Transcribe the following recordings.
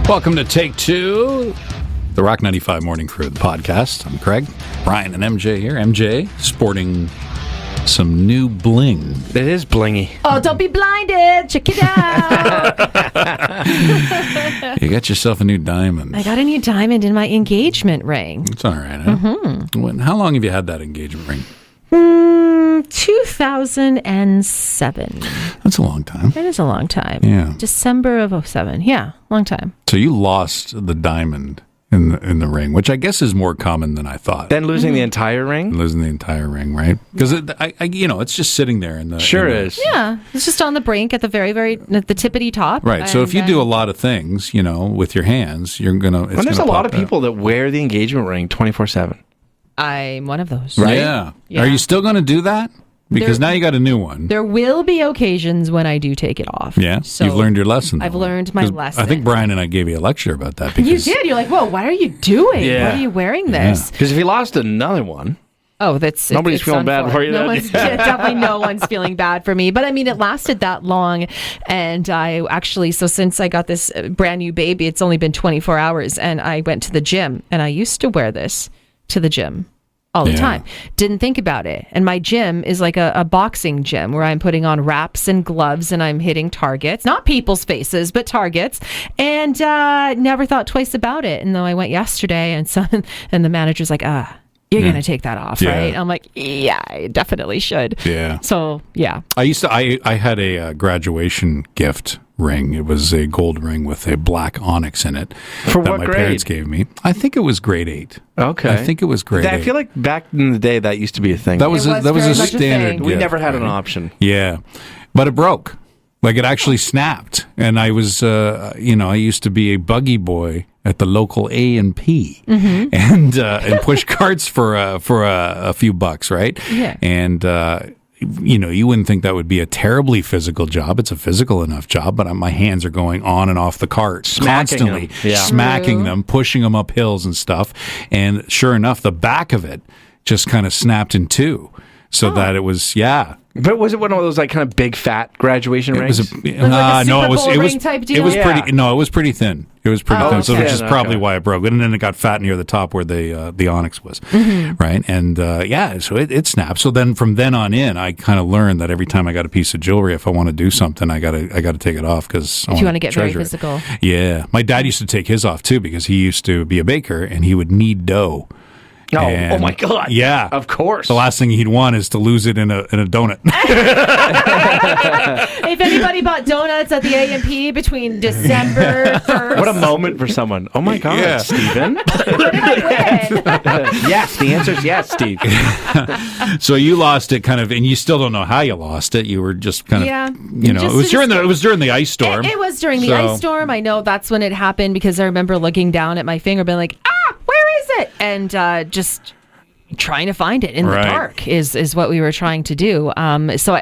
Welcome to Take Two, the Rock 95 Morning Crew, the podcast. I'm Craig, Brian, and MJ here. MJ sporting some new bling. It is blingy. Oh, don't be blinded. Check it out. You got yourself a new diamond. I got a new diamond in my engagement ring. It's all right, huh? Mm-hmm. How long have you had that engagement ring? 2007. That's a long time. It is a long time. Yeah. December of 2007. Yeah, long time. So you lost the diamond in the ring, which I guess is more common than I thought. Then losing the entire ring? Losing the entire ring, right? Because it's just sitting there in the Sure in the, is. Yeah, it's just on the brink at the very, at the tippity top. Right. So if you do a lot of things, with your hands, you're gonna. And there's a lot of people that wear the engagement ring 24/7. I'm one of those. Right? Yeah. Are you still going to do that? Because now you got a new one. There will be occasions when I do take it off. Yeah. So you've learned your lesson. I've learned my lesson. I think Brian and I gave you a lecture about that. You did. You're like, whoa, what are you doing? Yeah. Why are you wearing this? Because if you lost another one. Oh, nobody's feeling bad for you. Definitely no one's feeling bad for me. But I mean, it lasted that long. And I actually, so since I got this brand new baby, it's only been 24 hours. And I went to the gym. And I used to wear this to the gym all the time. Didn't think about it. And my gym is like a boxing gym where I'm putting on wraps and gloves and I'm hitting targets, not people's faces, but targets. And never thought twice about it. And though I went yesterday and the manager's like, you're going to take that off, right? I'm like, yeah, I definitely should. Yeah. So, yeah. I had a graduation gift ring. It was a gold ring with a black onyx in it. For that what my grade? parents gave me. I think it was grade 8. Okay. I think it was grade 8. I feel like back in the day that used to be a thing. That was a very much a standard thing. gift. We never had an option. Yeah. But it broke. Like it actually snapped. And I was, I used to be a buggy boy at the local A&P and push carts for a few bucks, right? Yeah. And you wouldn't think that would be a terribly physical job. It's a physical enough job, but my hands are going on and off the cart constantly, smacking them, pushing them up hills and stuff. And sure enough, the back of it just kind of snapped in two, so that it was But was it one of those like kind of big fat graduation rings? It was pretty thin. It was pretty thin, so which is probably why it broke. And then it got fat near the top where the onyx was, right? And so it snapped. So then from then on in, I kind of learned that every time I got a piece of jewelry, if I want to do something, I got to take it off because if you want to get very physical. Yeah, my dad used to take his off too because he used to be a baker and he would knead dough. Oh my God. Yeah. Of course. The last thing he'd want is to lose it in a donut. If anybody bought donuts at the A&P between December 1st. What a moment for someone. Oh my God, Stephen. What did I win? Yes, the answer is yes, Steve. So you lost it kind of, and you still don't know how you lost it. You were just kind of, it was during the ice storm. It was during the ice storm. I know that's when it happened because I remember looking down at my finger being like, where is it? And just trying to find it in the dark is what we were trying to do. So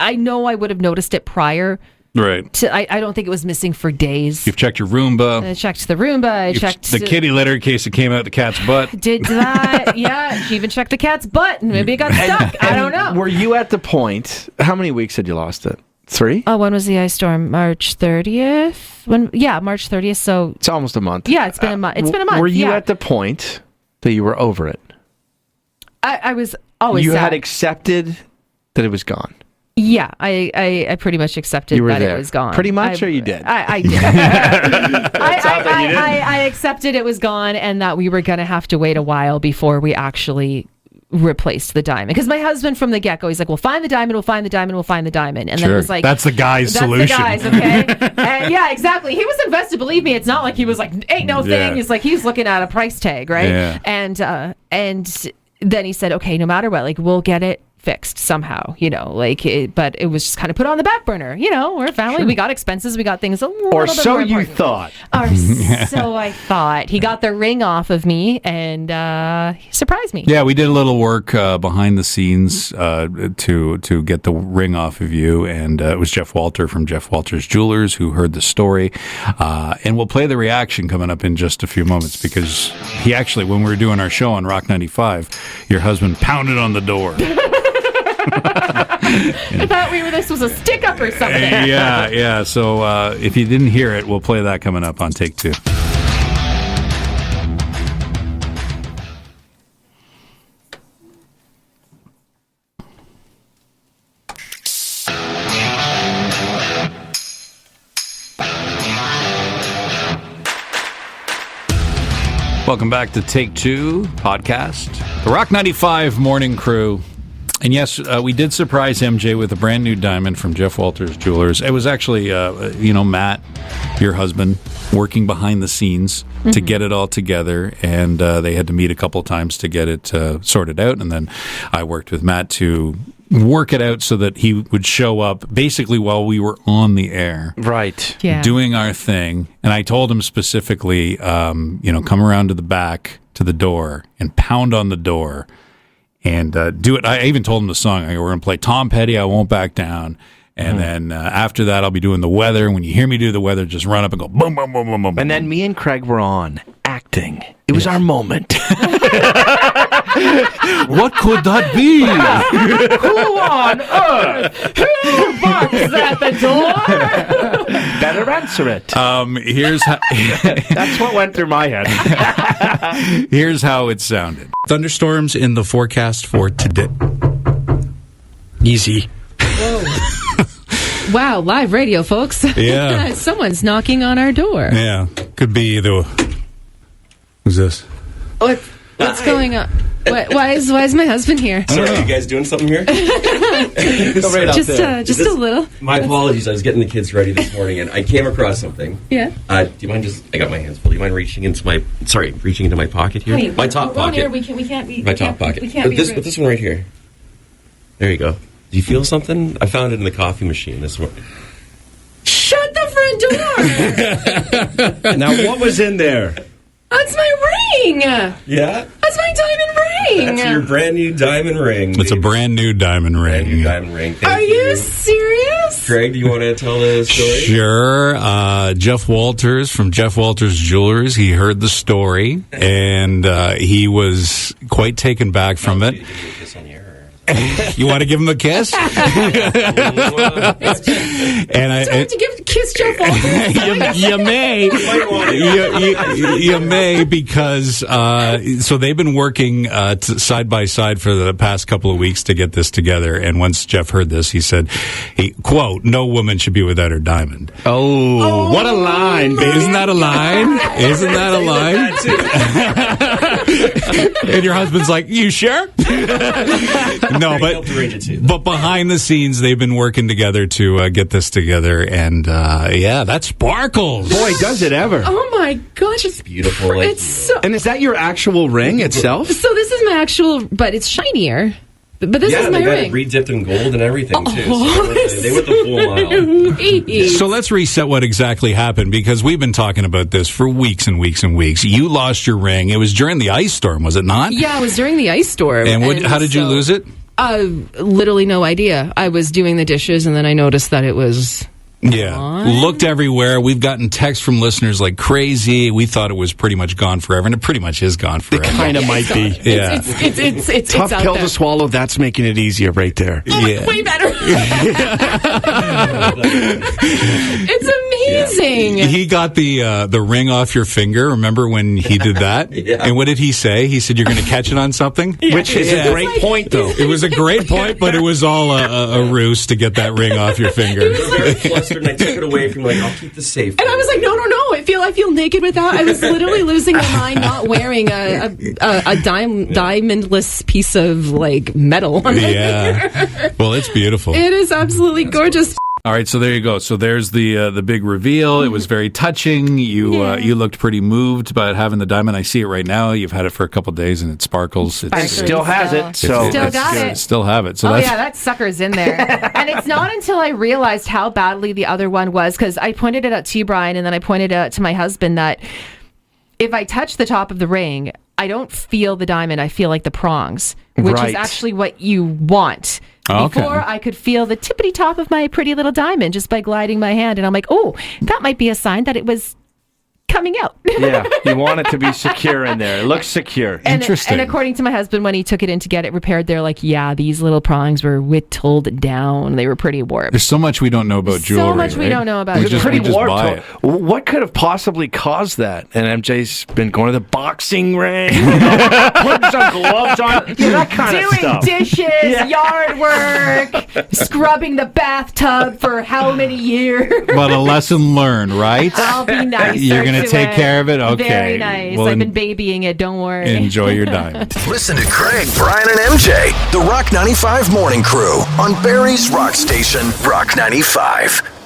I know I would have noticed it prior. Right. I don't think it was missing for days. You've checked your Roomba. I checked the Roomba. I checked the kitty litter in case it came out the cat's butt. Did that. Yeah. She even checked the cat's butt and maybe it got stuck. I don't know. Were you at the point, how many weeks had you lost it? 3? Oh, when was the ice storm? March 30th? March 30th. So it's almost a month. Yeah, it's been a month. It's been a month. Were you at the point that you were over it? I was always sad. You had accepted that it was gone. Yeah, I pretty much accepted that it was gone. Pretty much, or you did? I did. I accepted it was gone and that we were going to have to wait a while before we actually replaced the diamond. Because my husband from the get-go, he's like, we'll find the diamond, we'll find the diamond, we'll find the diamond. And then it was like... That's the guy's solution. That's the guy's, okay? And yeah, exactly. He was invested, believe me. It's not like he was like, ain't no thing. It's like he's looking at a price tag, right? Yeah. And then he said, okay, no matter what, like, we'll get it fixed somehow, but it was just kind of put on the back burner. We're a family. Sure. We got expenses. We got things a little bit more important. Or so you thought. So I thought. He got the ring off of me and he surprised me. Yeah, we did a little work behind the scenes to get the ring off of you, and it was Jeff Walter from Jeff Walter's Jewelers who heard the story, and we'll play the reaction coming up in just a few moments because he actually, when we were doing our show on Rock 95, your husband pounded on the door. I thought this was a stick up or something. Yeah. So if you didn't hear it, we'll play that coming up on Take Two. Welcome back to Take Two podcast, the Rock 95 morning crew. And yes, we did surprise MJ with a brand new diamond from Jeff Walters Jewelers. It was actually, Matt, your husband, working behind the scenes to get it all together. And they had to meet a couple times to get it sorted out. And then I worked with Matt to work it out so that he would show up basically while we were on the air. Right. Yeah. Doing our thing. And I told him specifically, come around to the back to the door and pound on the door and do it. I even told him the song. We're going to play Tom Petty, I Won't Back Down. And then after that, I'll be doing the weather. When you hear me do the weather, just run up and go boom, boom, boom, boom, boom. And then me and Craig were on acting. It was our moment. What could that be? Who on earth? Who barks at the door? Better answer it. Here's how. That's what went through my head. Here's how it sounded. Thunderstorms in the forecast for today. Easy. Wow, live radio, folks. Yeah. Someone's knocking on our door. Yeah, could be the. Who's this? What's going on? Why is my husband here? Sorry, are you guys doing something here? Go right out there. Just a little. My apologies. I was getting the kids ready this morning, and I came across something. Yeah. Do you mind I got my hands full. Do you mind reaching into my pocket here? Honey, my top pocket. Here. We can't be. My top pocket. We can't be rude. This one right here. There you go. Do you feel something? I found it in the coffee machine this morning. Shut the front door! Now, what was in there? That's my ring! Yeah? That's my diamond ring! That's your brand new diamond ring. It's a brand new diamond ring. Brand new diamond ring. Thank Are you serious? Craig, do you want to tell the story? Sure. Jeff Walters from Jeff Walters Jewelers, he heard the story, and he was quite taken back from it. You want to give him a kiss? And to kiss Jeff Walters? you may. You may, because so they've been working side by side for the past couple of weeks to get this together. And once Jeff heard this, he said, quote, "No woman should be without her diamond." Oh, what a line, baby. Isn't that a line? Isn't that a line? And your husband's like, "You sure?" No, but behind the scenes, they've been working together to get this together, and that sparkles. Boy, does it ever! Oh my gosh, it's beautiful. It's so. And is that your actual ring itself? So this is my actual, but it's shinier. But this is my they got ring. it re-dipped in gold and everything too. So they went the full mile. So let's reset what exactly happened, because we've been talking about this for weeks and weeks and weeks. You lost your ring. It was during the ice storm, was it not? Yeah, it was during the ice storm. And how did you lose it? Literally no idea. I was doing the dishes, and then I noticed that it was. Yeah, looked everywhere. We've gotten texts from listeners like crazy. We thought it was pretty much gone forever, and it pretty much is gone forever. It kind of might be. Yeah, it's tough pill there. to swallow. That's making it easier right there. Yeah, way better. It's amazing. He got the ring off your finger. Remember when he did that? Yeah. And what did he say? He said, "You're going to catch it on something," Which is a great point, though. It was a great point, but it was all a ruse to get that ring off your finger. Very flustered, and I took it away from I'll keep this safe. And I was like, no. I feel naked without. I was literally losing my mind not wearing a diamondless piece of metal on my finger. Well, it's beautiful. It is absolutely gorgeous. All right, so there you go. So there's the big reveal. It was very touching. You looked pretty moved by having the diamond. I see it right now. You've had it for a couple of days, and it sparkles. It still has it. So Still got it. Still have it. So that sucker's in there. And it's not until I realized how badly the other one was, because I pointed it out to you, Brian, and then I pointed it out to my husband that if I touch the top of the ring, I don't feel the diamond. I feel like the prongs, which is actually what you want. Okay. Before, I could feel the tippity top of my pretty little diamond just by gliding my hand. And I'm like, oh, that might be a sign that it was coming out. Yeah, you want it to be secure in there. It looks secure. Interesting. And according to my husband, when he took it in to get it repaired, they're like, yeah, these little prongs were whittled down. They were pretty warped. There's so much we don't know about jewelry. So much we don't know about we jewelry. just buy it. What could have possibly caused that? And MJ's been going to the boxing ring, putting some gloves on, that kind of stuff. Doing dishes, yard work, scrubbing the bathtub for how many years? But a lesson learned, right? I'll be nice. You're going to take care of it? Okay. Very nice. Well, I've been babying it. Don't worry. Enjoy your diamond. Listen to Craig, Brian, and MJ, the Rock 95 Morning Crew on Barrie's Rock Station, Rock 95.